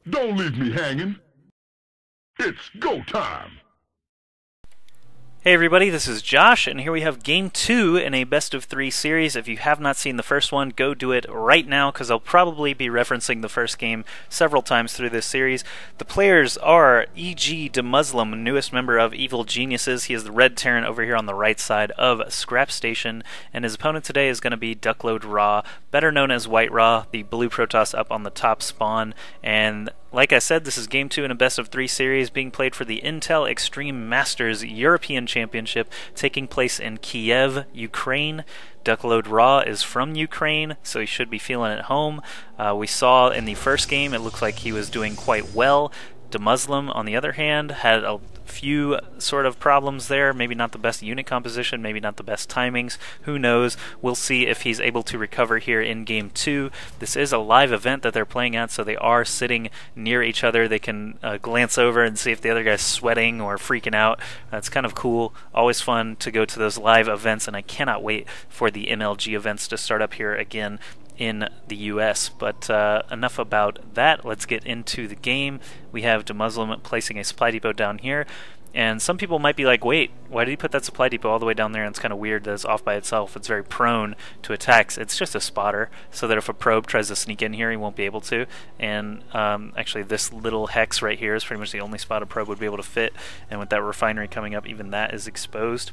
Don't leave me hanging. It's go time. Hey everybody, this is Josh, and here we have Game 2 in a best of 3 series. If you have not seen the first one, go do it right now, because I'll probably be referencing the first game several times through this series. The players are E.G. DeMusliM, newest member of Evil Geniuses. He is the red Terran over here on the right side of Scrap Station, and his opponent today is going to be WhiteRa, better known as WhiteRa, the blue Protoss up on the top spawn. And like I said, this is Game 2 in a best of 3 series being played for the Intel Extreme Masters European Championship taking place in Kiev, Ukraine. WhiteRa is from Ukraine, so he should be feeling at home. We saw in the first game, it looks like he was doing quite well. DeMusliM, on the other hand, had a few sort of problems there. Maybe not the best unit composition, maybe not the best timings. Who knows? We'll see if he's able to recover here in Game 2. This is a live event that they're playing at, so they are sitting near each other. They can glance over and see if the other guy's sweating or freaking out. It's kind of cool. Always fun to go to those live events, and I cannot wait for the MLG events to start up here again in the US. But enough about that. Let's get into the game. We have DeMusliM placing a supply depot down here, and some people might be like, wait, why did he put that supply depot all the way down there? And it's kind of weird that it's off by itself. It's very prone to attacks. It's just a spotter, so that if a probe tries to sneak in here, he won't be able to. And actually this little hex right here is pretty much the only spot a probe would be able to fit, and with that refinery coming up, even that is exposed.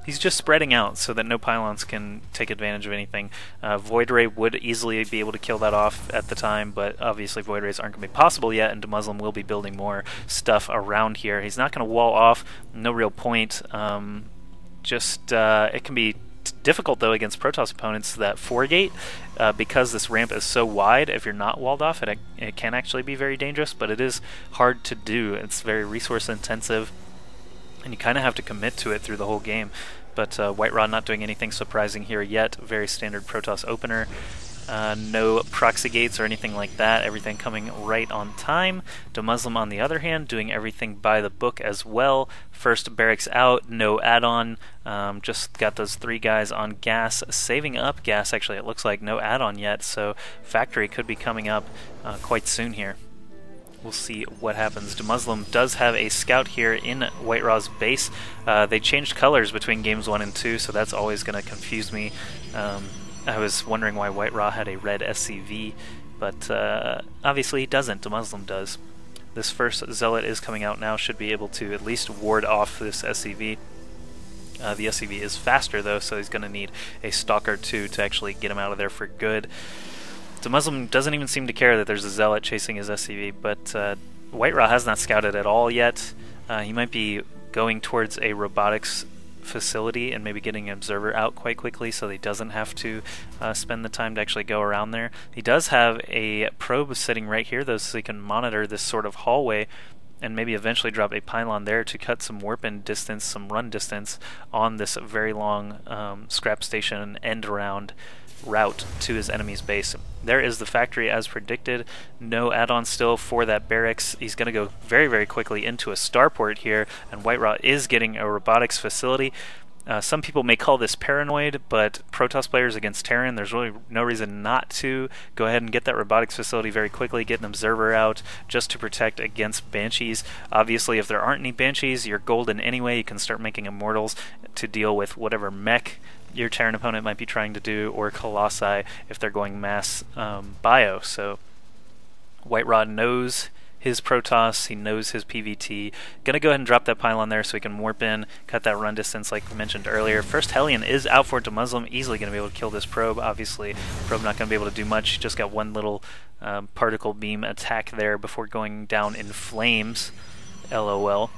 He's just spreading out so that no pylons can take advantage of anything. WhiteRa would easily be able to kill that off at the time, but obviously Void Rays aren't going to be possible yet, and DeMusliM will be building more stuff around here. He's not going to wall off, no real point. It can be difficult though against Protoss opponents that 4-gate, because this ramp is so wide. If you're not walled off, it can actually be very dangerous, but it is hard to do. It's very resource intensive, and you kind of have to commit to it through the whole game. But WhiteRa not doing anything surprising here yet. Very standard Protoss opener. No proxy gates or anything like that. Everything coming right on time. DeMusliM, on the other hand, doing everything by the book as well. First barracks out, no add-on. Just got those 3 guys on gas, saving up gas. Actually, it looks like no add-on yet, so factory could be coming up quite soon here. We'll see what happens. DeMusliM does have a scout here in WhiteRa's base. They changed colors between games 1 and 2, so that's always going to confuse me. I was wondering why WhiteRa had a red SCV, but obviously he doesn't. DeMusliM does. This first Zealot is coming out now, should be able to at least ward off this SCV. The SCV is faster though, so he's going to need a Stalker 2 to actually get him out of there for good. DeMusliM doesn't even seem to care that there's a Zealot chasing his SCV, but WhiteRa has not scouted at all yet. He might be going towards a robotics facility and maybe getting an observer out quite quickly so he doesn't have to spend the time to actually go around there. He does have a probe sitting right here though, so he can monitor this sort of hallway and maybe eventually drop a pylon there to cut some warp-in distance, some run distance on this very long scrap station end-around route to his enemy's base. There is the factory as predicted. No add-on still for that barracks. He's going to go very, very quickly into a starport here, and WhiteRa is getting a robotics facility. Some people may call this paranoid, but Protoss players against Terran, there's really no reason not to go ahead and get that robotics facility very quickly, get an observer out just to protect against Banshees. Obviously, if there aren't any Banshees, you're golden anyway. You can start making Immortals to deal with whatever mech your Terran opponent might be trying to do, or Colossi if they're going mass bio. So WhiteRa knows his Protoss, he knows his PVT. Gonna go ahead and drop that pylon there so he can warp in, cut that run distance like mentioned earlier. First Hellion is out for DeMusliM, easily gonna be able to kill this probe. Obviously, probe not gonna be able to do much, just got one little particle beam attack there before going down in flames. LOL.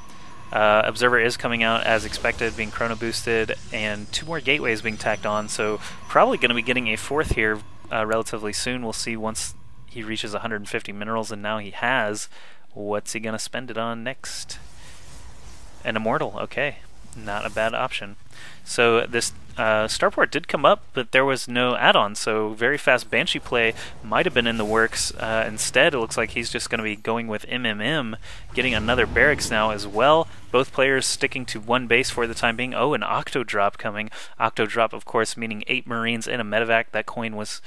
Observer is coming out as expected, being chrono boosted, and 2 more gateways being tacked on, so probably going to be getting a 4th here relatively soon. We'll see once he reaches 150 minerals, and now he has. What's he going to spend it on next? An Immortal, okay. Not a bad option. So this starport did come up, but there was no add-on, so very fast Banshee play might have been in the works. Instead, it looks like he's just going to be going with MMM, getting another barracks now as well. Both players sticking to one base for the time being. Oh, an Octo Drop coming. Octo Drop, of course, meaning 8 Marines and a medevac. That coin was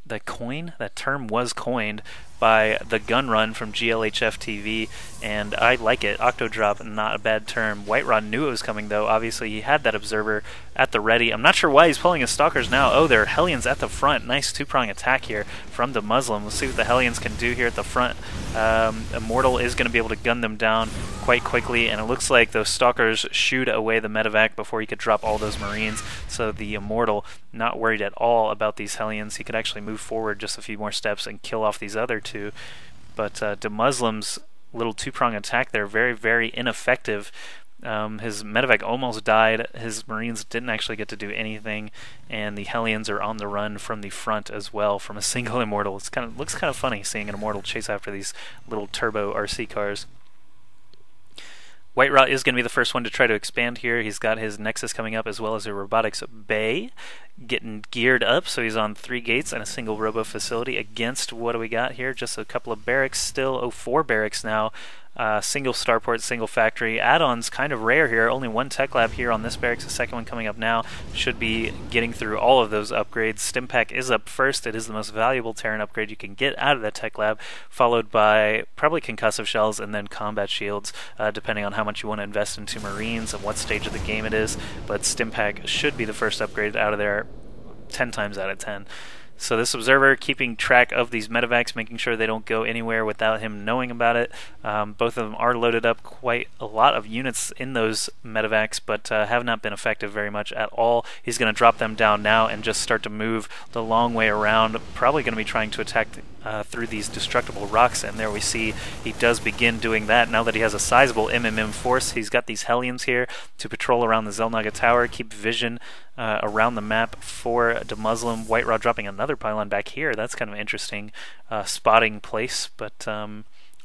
that term was coined by the Gun Run from GLHF TV, and I like it. Octodrop, not a bad term. WhiteRa knew it was coming, though. Obviously, he had that observer at the ready. I'm not sure why he's pulling his Stalkers now. Oh, there are Hellions at the front. Nice two-prong attack here from DeMusliM. We'll see what the Hellions can do here at the front. Immortal is going to be able to gun them down quite quickly, and it looks like those Stalkers shooed away the medevac before he could drop all those Marines, so the Immortal not worried at all about these Hellions. He could actually move forward just a few more steps and kill off these other two. But DeMuslim's little two-prong attack there, very, very ineffective. His medevac almost died. His Marines didn't actually get to do anything, and the Hellions are on the run from the front as well from a single Immortal. It's looks kind of funny seeing an Immortal chase after these little turbo RC cars. WhiteRa is going to be the first one to try to expand here. He's got his Nexus coming up as well as a robotics bay getting geared up, so he's on 3 gates and a single robo facility against, what do we got here? Just a couple of barracks still. Oh, 4 barracks now. Single starport, single factory. Add-ons kind of rare here. Only 1 tech lab here on this barracks. The second one coming up now. Should be getting through all of those upgrades. Stimpack is up first. It is the most valuable Terran upgrade you can get out of that tech lab, followed by probably concussive shells and then combat shields, depending on how much you want to invest into Marines and what stage of the game it is. But Stimpack should be the first upgrade out of there 10 times out of 10. So this observer keeping track of these medevacs, making sure they don't go anywhere without him knowing about it. Both of them are loaded up, quite a lot of units in those medevacs, but have not been effective very much at all. He's going to drop them down now and just start to move the long way around, probably going to be trying to attack through these destructible rocks, and there we see he does begin doing that. Now that he has a sizable MMM force, he's got these Hellions here to patrol around the Zelnaga Tower, keep vision around the map for DeMusliM. WhiteRa dropping another pylon back here. That's kind of an interesting spotting place, but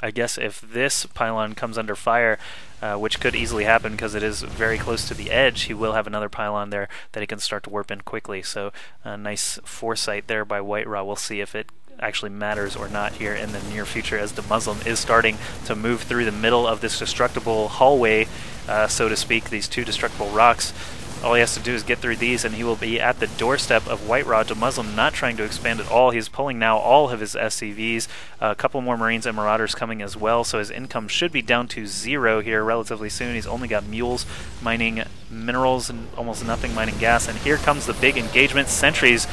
I guess if this pylon comes under fire, which could easily happen because it is very close to the edge, he will have another pylon there that he can start to warp in quickly. So nice foresight there by WhiteRa. We'll see if it actually matters or not here in the near future, as DeMusliM is starting to move through the middle of this destructible hallway, so to speak, these 2 destructible rocks. All he has to do is get through these and he will be at the doorstep of WhiteRa. DeMusliM not trying to expand at all. He's pulling now all of his SCVs. A couple more Marines and Marauders coming as well, so his income should be down to 0 here relatively soon. He's only got mules mining minerals and almost nothing mining gas. And here comes the big engagement. Sentries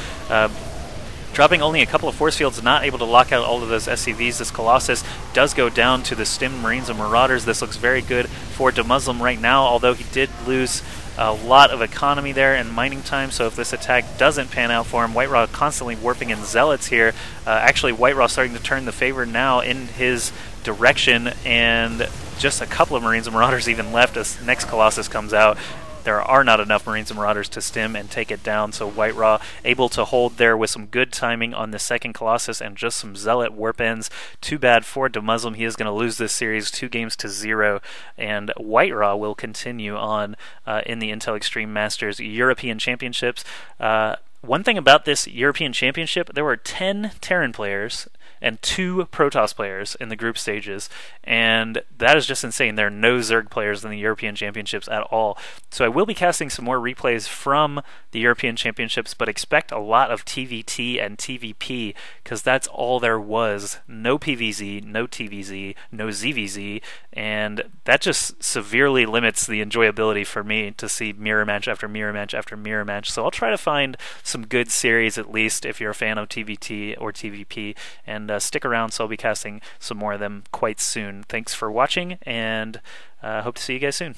dropping only a couple of force fields, not able to lock out all of those SCVs. This Colossus does go down to the stim Marines and Marauders. This looks very good for DeMusliM right now, although he did lose a lot of economy there and mining time, so if this attack doesn't pan out for him, WhiteRa constantly warping in Zealots here. Actually, WhiteRa starting to turn the favor now in his direction, and just a couple of Marines and Marauders even left as next Colossus comes out. There are not enough Marines and Marauders to stim and take it down, so WhiteRa able to hold there with some good timing on the second Colossus and just some Zealot warp ends. Too bad for DeMusliM. He is going to lose this series 2 games to 0, and WhiteRa will continue on in the Intel Extreme Masters European Championships. One thing about this European Championship, there were 10 Terran players and 2 Protoss players in the group stages, and that is just insane. There are no Zerg players in the European Championships at all. So I will be casting some more replays from the European Championships, but expect a lot of TVT and TVP, because that's all there was. No PVZ, no TVZ, no ZVZ, and that just severely limits the enjoyability for me to see mirror match after mirror match after mirror match. So I'll try to find some good series, at least if you're a fan of TVT or TVP, and stick around, so I'll be casting some more of them quite soon. Thanks for watching, and hope to see you guys soon.